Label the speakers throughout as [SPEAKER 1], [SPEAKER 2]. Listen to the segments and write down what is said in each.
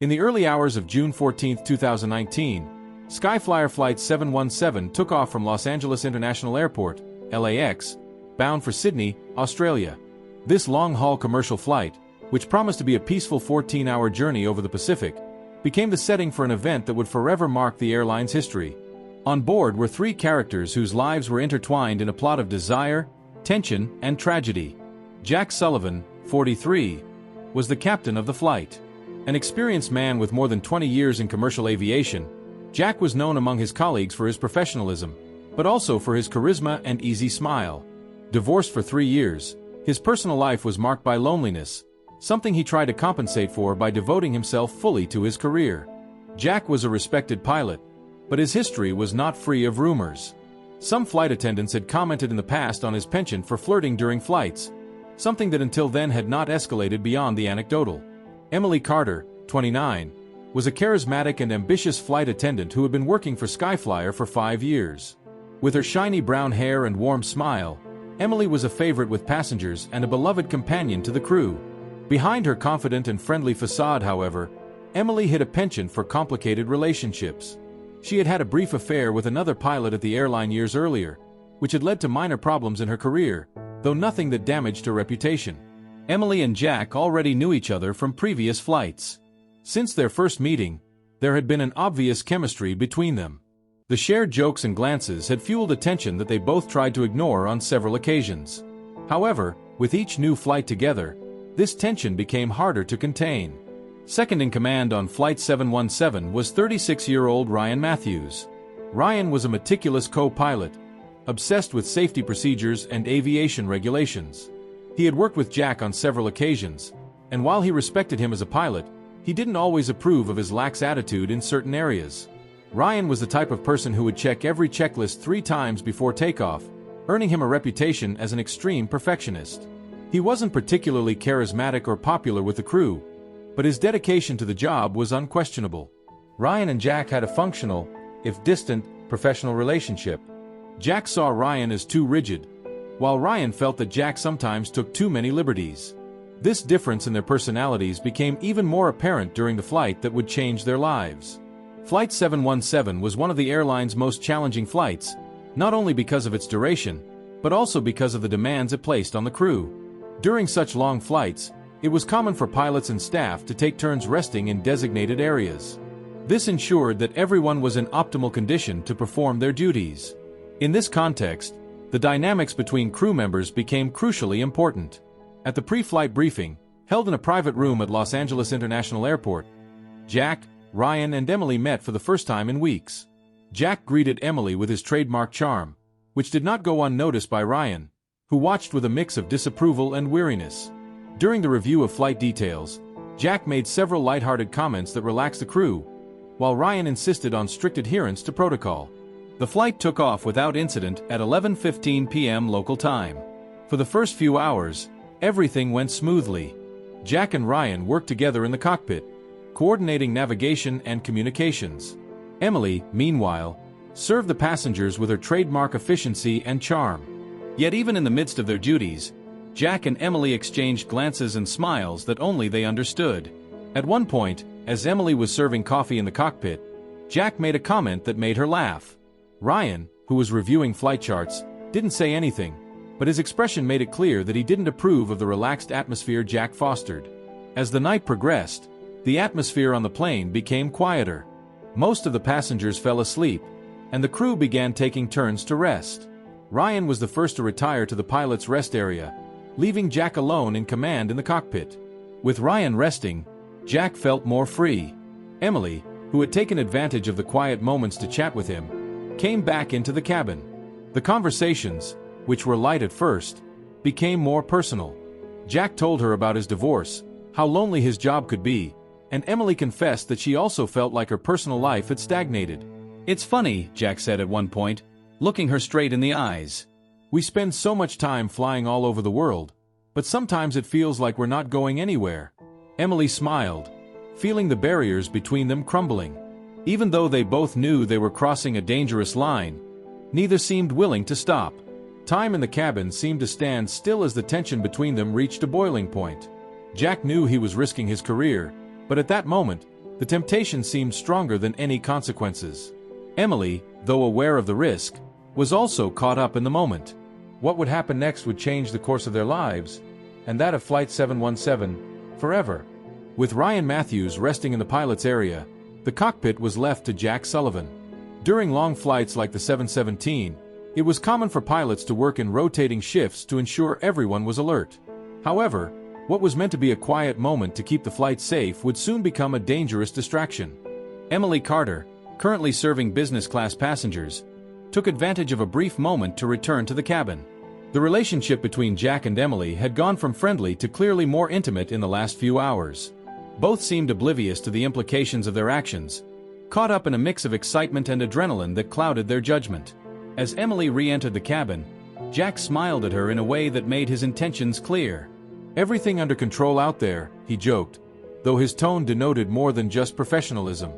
[SPEAKER 1] In the early hours of June 14, 2019, Skyflyer Flight 717 took off from Los Angeles International Airport, LAX, bound for Sydney, Australia. This long-haul commercial flight, which promised to be a peaceful 14-hour journey over the Pacific, became the setting for an event that would forever mark the airline's history. On board were three characters whose lives were intertwined in a plot of desire, tension, and tragedy. Jack Sullivan, 43, was the captain of the flight. An experienced man with more than 20 years in commercial aviation, Jack was known among his colleagues for his professionalism, but also for his charisma and easy smile. Divorced for 3 years, his personal life was marked by loneliness, something he tried to compensate for by devoting himself fully to his career. Jack was a respected pilot, but his history was not free of rumors. Some flight attendants had commented in the past on his penchant for flirting during flights, something that until then had not escalated beyond the anecdotal. Emily Carter, 29, was a charismatic and ambitious flight attendant who had been working for Skyflyer for 5 years. With her shiny brown hair and warm smile, Emily was a favorite with passengers and a beloved companion to the crew. Behind her confident and friendly facade, however, Emily hid a penchant for complicated relationships. She had had a brief affair with another pilot at the airline years earlier, which had led to minor problems in her career, though nothing that damaged her reputation. Emily and Jack already knew each other from previous flights. Since their first meeting, there had been an obvious chemistry between them. The shared jokes and glances had fueled a tension that they both tried to ignore on several occasions. However, with each new flight together, this tension became harder to contain. Second in command on Flight 717 was 36-year-old Ryan Matthews. Ryan was a meticulous co-pilot, obsessed with safety procedures and aviation regulations. He had worked with Jack on several occasions, and while he respected him as a pilot, he didn't always approve of his lax attitude in certain areas. Ryan was the type of person who would check every checklist 3 times before takeoff, earning him a reputation as an extreme perfectionist. He wasn't particularly charismatic or popular with the crew, but his dedication to the job was unquestionable. Ryan and Jack had a functional, if distant, professional relationship. Jack saw Ryan as too rigid, while Ryan felt that Jack sometimes took too many liberties. This difference in their personalities became even more apparent during the flight that would change their lives. Flight 717 was one of the airline's most challenging flights, not only because of its duration, but also because of the demands it placed on the crew. During such long flights, it was common for pilots and staff to take turns resting in designated areas. This ensured that everyone was in optimal condition to perform their duties. In this context, the dynamics between crew members became crucially important. At the pre-flight briefing, held in a private room at Los Angeles International Airport, Jack, Ryan, and Emily met for the first time in weeks. Jack greeted Emily with his trademark charm, which did not go unnoticed by Ryan, who watched with a mix of disapproval and weariness. During the review of flight details, Jack made several lighthearted comments that relaxed the crew, while Ryan insisted on strict adherence to protocol. The flight took off without incident at 11:15 p.m. local time. For the first few hours, everything went smoothly. Jack and Ryan worked together in the cockpit, coordinating navigation and communications. Emily, meanwhile, served the passengers with her trademark efficiency and charm. Yet even in the midst of their duties, Jack and Emily exchanged glances and smiles that only they understood. At one point, as Emily was serving coffee in the cockpit, Jack made a comment that made her laugh. Ryan, who was reviewing flight charts, didn't say anything, but his expression made it clear that he didn't approve of the relaxed atmosphere Jack fostered. As the night progressed, the atmosphere on the plane became quieter. Most of the passengers fell asleep, and the crew began taking turns to rest. Ryan was the first to retire to the pilot's rest area, leaving Jack alone in command in the cockpit. With Ryan resting, Jack felt more free. Emily, who had taken advantage of the quiet moments to chat with him, came back into the cabin. The conversations, which were light at first, became more personal. Jack told her about his divorce, how lonely his job could be, and Emily confessed that she also felt like her personal life had stagnated. "It's funny," Jack said at one point, looking her straight in the eyes. "We spend so much time flying all over the world, but sometimes it feels like we're not going anywhere." Emily smiled, feeling the barriers between them crumbling. Even though they both knew they were crossing a dangerous line, neither seemed willing to stop. Time in the cabin seemed to stand still as the tension between them reached a boiling point. Jack knew he was risking his career, but at that moment, The temptation seemed stronger than any consequences. Emily, though aware of the risk, was also caught up in the moment. What would happen next would change the course of their lives, and that of Flight 717, forever. With Ryan Matthews resting in the pilot's area, the cockpit was left to Jack Sullivan. During long flights like the 717, it was common for pilots to work in rotating shifts to ensure everyone was alert. However, what was meant to be a quiet moment to keep the flight safe would soon become a dangerous distraction. Emily Carter, currently serving business-class passengers, took advantage of a brief moment to return to the cabin. The relationship between Jack and Emily had gone from friendly to clearly more intimate in the last few hours. Both seemed oblivious to the implications of their actions, caught up in a mix of excitement and adrenaline that clouded their judgment. As Emily re-entered the cabin, Jack smiled at her in a way that made his intentions clear. "Everything under control out there," he joked, though his tone denoted more than just professionalism.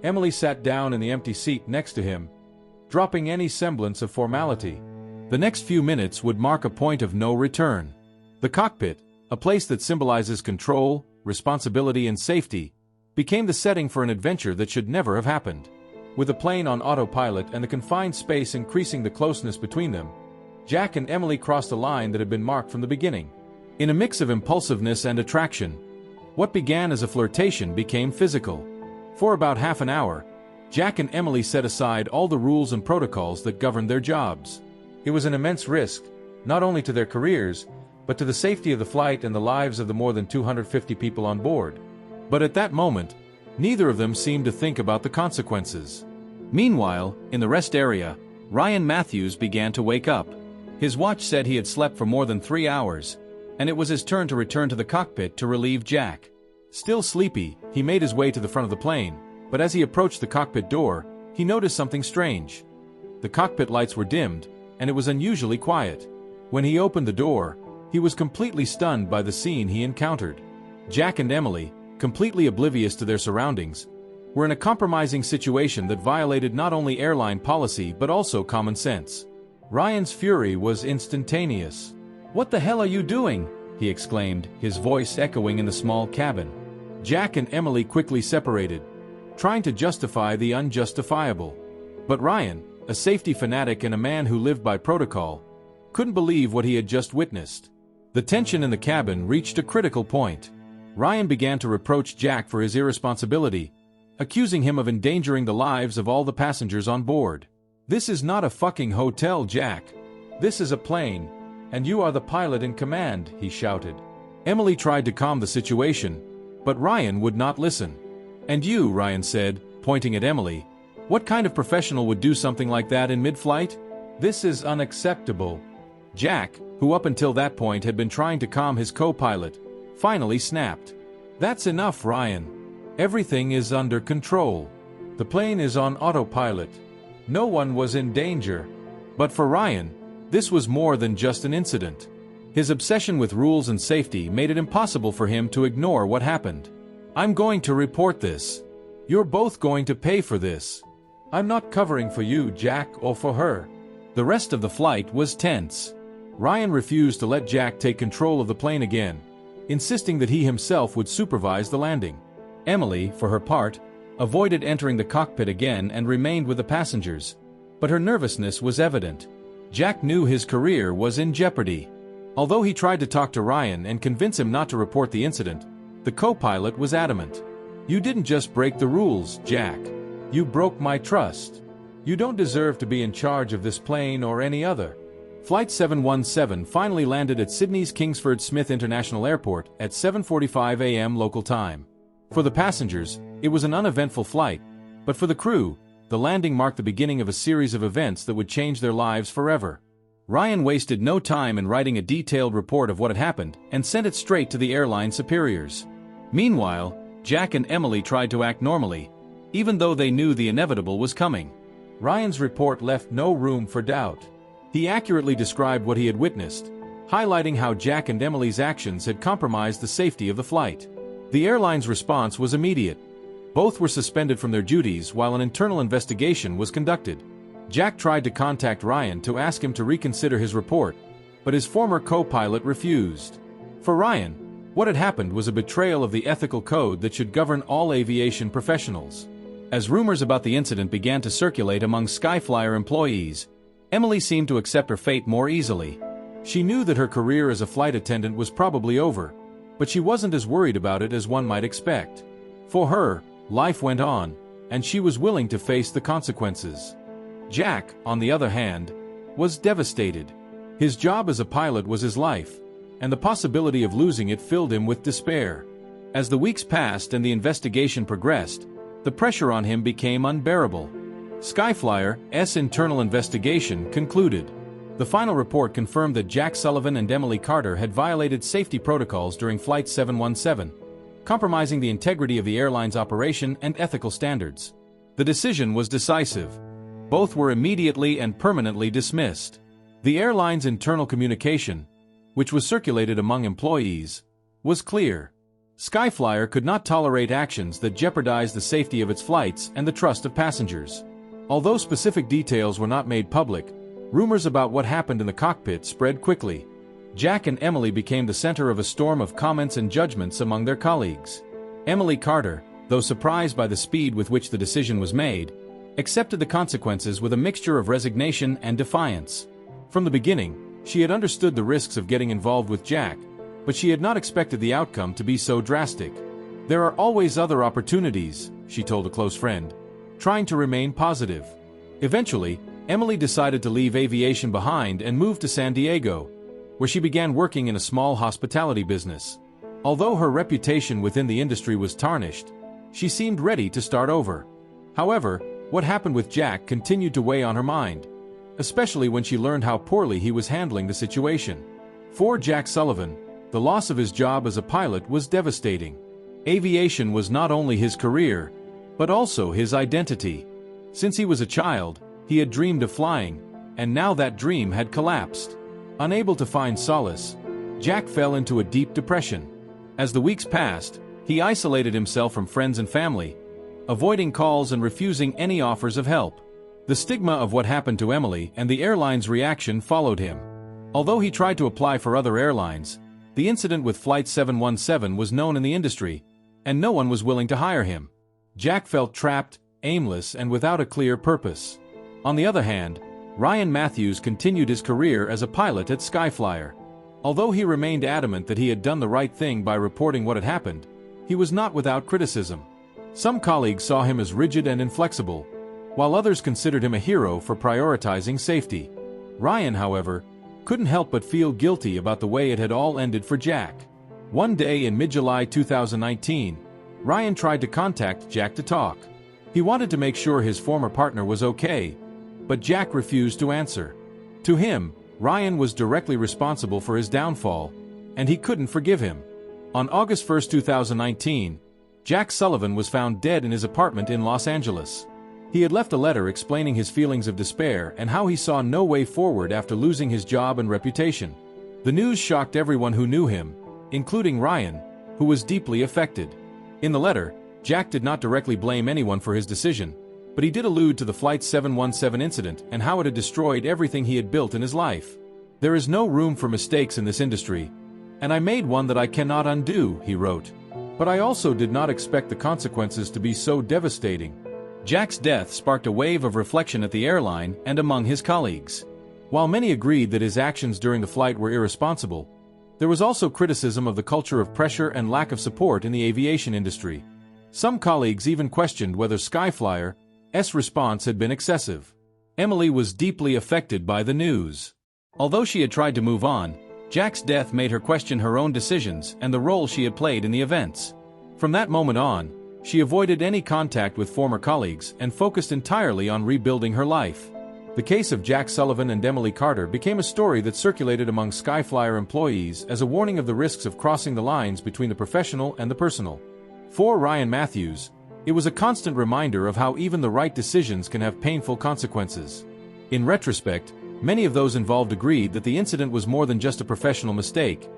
[SPEAKER 1] Emily sat down in the empty seat next to him, dropping any semblance of formality. The next few minutes would mark a point of no return. The cockpit, a place that symbolizes control, responsibility and safety, became the setting for an adventure that should never have happened. With the plane on autopilot and the confined space increasing the closeness between them, Jack and Emily crossed a line that had been marked from the beginning. In a mix of impulsiveness and attraction, what began as a flirtation became physical. For about half an hour, Jack and Emily set aside all the rules and protocols that governed their jobs. It was an immense risk, not only to their careers, but to the safety of the flight and the lives of the more than 250 people on board. But at that moment, neither of them seemed to think about the consequences. Meanwhile, in the rest area, Ryan Matthews began to wake up. His watch said he had slept for more than 3 hours, and it was his turn to return to the cockpit to relieve Jack. Still sleepy, he made his way to the front of the plane, but as he approached the cockpit door, he noticed something strange. The cockpit lights were dimmed, and it was unusually quiet. When he opened the door, he was completely stunned by the scene he encountered. Jack and Emily, completely oblivious to their surroundings, were in a compromising situation that violated not only airline policy but also common sense. Ryan's fury was instantaneous. "What the hell are you doing?" he exclaimed, his voice echoing in the small cabin. Jack and Emily quickly separated, trying to justify the unjustifiable. But Ryan, a safety fanatic and a man who lived by protocol, couldn't believe what he had just witnessed. The tension in the cabin reached a critical point. Ryan began to reproach Jack for his irresponsibility, accusing him of endangering the lives of all the passengers on board. "This is not a fucking hotel, Jack. This is a plane, and you are the pilot in command," he shouted. Emily tried to calm the situation, but Ryan would not listen. "And you," Ryan said, pointing at Emily, "what kind of professional would do something like that in mid-flight? This is unacceptable." Jack, who up until that point had been trying to calm his co-pilot, finally snapped. "That's enough, Ryan. Everything is under control. The plane is on autopilot. No one was in danger." But for Ryan, this was more than just an incident. His obsession with rules and safety made it impossible for him to ignore what happened. "I'm going to report this. You're both going to pay for this. I'm not covering for you, Jack, or for her." The rest of the flight was tense. Ryan refused to let Jack take control of the plane again, insisting that he himself would supervise the landing. Emily, for her part, avoided entering the cockpit again and remained with the passengers, but her nervousness was evident. Jack knew his career was in jeopardy. Although he tried to talk to Ryan and convince him not to report the incident, the co-pilot was adamant. "You didn't just break the rules, Jack. You broke my trust. You don't deserve to be in charge of this plane or any other." Flight 717 finally landed at Sydney's Kingsford Smith International Airport at 7:45 a.m. local time. For the passengers, it was an uneventful flight, but for the crew, the landing marked the beginning of a series of events that would change their lives forever. Ryan wasted no time in writing a detailed report of what had happened and sent it straight to the airline superiors. Meanwhile, Jack and Emily tried to act normally, even though they knew the inevitable was coming. Ryan's report left no room for doubt. He accurately described what he had witnessed, highlighting how Jack and Emily's actions had compromised the safety of the flight. The airline's response was immediate. Both were suspended from their duties while an internal investigation was conducted. Jack tried to contact Ryan to ask him to reconsider his report, but his former co-pilot refused. For Ryan, What had happened was a betrayal of the ethical code that should govern all aviation professionals. As rumors about the incident began to circulate among Skyflyer employees, Emily seemed to accept her fate more easily. She knew that her career as a flight attendant was probably over, but she wasn't as worried about it as one might expect. For her, life went on, and she was willing to face the consequences. Jack, on the other hand, was devastated. His job as a pilot was his life, and the possibility of losing it filled him with despair. As the weeks passed and the investigation progressed, the pressure on him became unbearable. Skyflyer's internal investigation concluded. The final report confirmed that Jack Sullivan and Emily Carter had violated safety protocols during Flight 717, compromising the integrity of the airline's operation and ethical standards. The decision was decisive. Both were immediately and permanently dismissed. The airline's internal communication, which was circulated among employees, was clear. Skyflyer could not tolerate actions that jeopardized the safety of its flights and the trust of passengers. Although specific details were not made public, rumors about what happened in the cockpit spread quickly. Jack and Emily became the center of a storm of comments and judgments among their colleagues. Emily Carter, though surprised by the speed with which the decision was made, accepted the consequences with a mixture of resignation and defiance. From the beginning, she had understood the risks of getting involved with Jack, but she had not expected the outcome to be so drastic. "There are always other opportunities," she told a close friend, trying to remain positive. Eventually, Emily decided to leave aviation behind and move to San Diego, where she began working in a small hospitality business. Although her reputation within the industry was tarnished, she seemed ready to start over. However, what happened with Jack continued to weigh on her mind, especially when she learned how poorly he was handling the situation. For Jack Sullivan, the loss of his job as a pilot was devastating. Aviation was not only his career, but also his identity. Since he was a child, he had dreamed of flying, and now that dream had collapsed. Unable to find solace, Jack fell into a deep depression. As the weeks passed, he isolated himself from friends and family, avoiding calls and refusing any offers of help. The stigma of what happened to Emily and the airline's reaction followed him. Although he tried to apply for other airlines, the incident with Flight 717 was known in the industry, and no one was willing to hire him. Jack felt trapped, aimless, and without a clear purpose. On the other hand, Ryan Matthews continued his career as a pilot at Skyflyer. Although he remained adamant that he had done the right thing by reporting what had happened, he was not without criticism. Some colleagues saw him as rigid and inflexible, while others considered him a hero for prioritizing safety. Ryan, however, couldn't help but feel guilty about the way it had all ended for Jack. One day in mid-July 2019, Ryan tried to contact Jack to talk. He wanted to make sure his former partner was okay, but Jack refused to answer. To him, Ryan was directly responsible for his downfall, and he couldn't forgive him. On August 1, 2019, Jack Sullivan was found dead in his apartment in Los Angeles. He had left a letter explaining his feelings of despair and how he saw no way forward after losing his job and reputation. The news shocked everyone who knew him, including Ryan, who was deeply affected. In the letter, Jack did not directly blame anyone for his decision, but he did allude to the Flight 717 incident and how it had destroyed everything he had built in his life. "There is no room for mistakes in this industry, and I made one that I cannot undo," he wrote. "But I also did not expect the consequences to be so devastating." Jack's death sparked a wave of reflection at the airline and among his colleagues. While many agreed that his actions during the flight were irresponsible, there was also criticism of the culture of pressure and lack of support in the aviation industry. Some colleagues even questioned whether Skyflyer's response had been excessive. Emily was deeply affected by the news. Although she had tried to move on, Jack's death made her question her own decisions and the role she had played in the events. From that moment on, she avoided any contact with former colleagues and focused entirely on rebuilding her life. The case of Jack Sullivan and Emily Carter became a story that circulated among Skyflyer employees as a warning of the risks of crossing the lines between the professional and the personal. For Ryan Matthews, it was a constant reminder of how even the right decisions can have painful consequences. In retrospect, many of those involved agreed that the incident was more than just a professional mistake.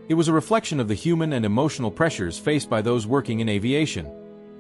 [SPEAKER 1] It was a reflection of the human and emotional pressures faced by those working in aviation.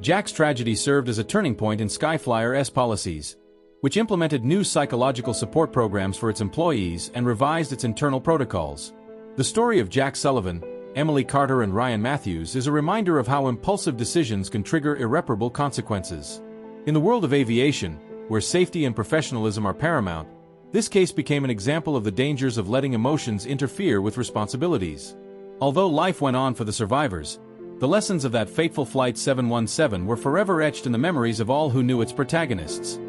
[SPEAKER 1] Jack's tragedy served as a turning point in Skyflyer's policies, which implemented new psychological support programs for its employees and revised its internal protocols. The story of Jack Sullivan Emily Carter and Ryan Matthews is a reminder of how impulsive decisions can trigger irreparable consequences. In the world of aviation, where safety and professionalism are paramount, this case became an example of the dangers of letting emotions interfere with responsibilities. Although life went on for the survivors, the lessons of that fateful Flight 717 were forever etched in the memories of all who knew its protagonists.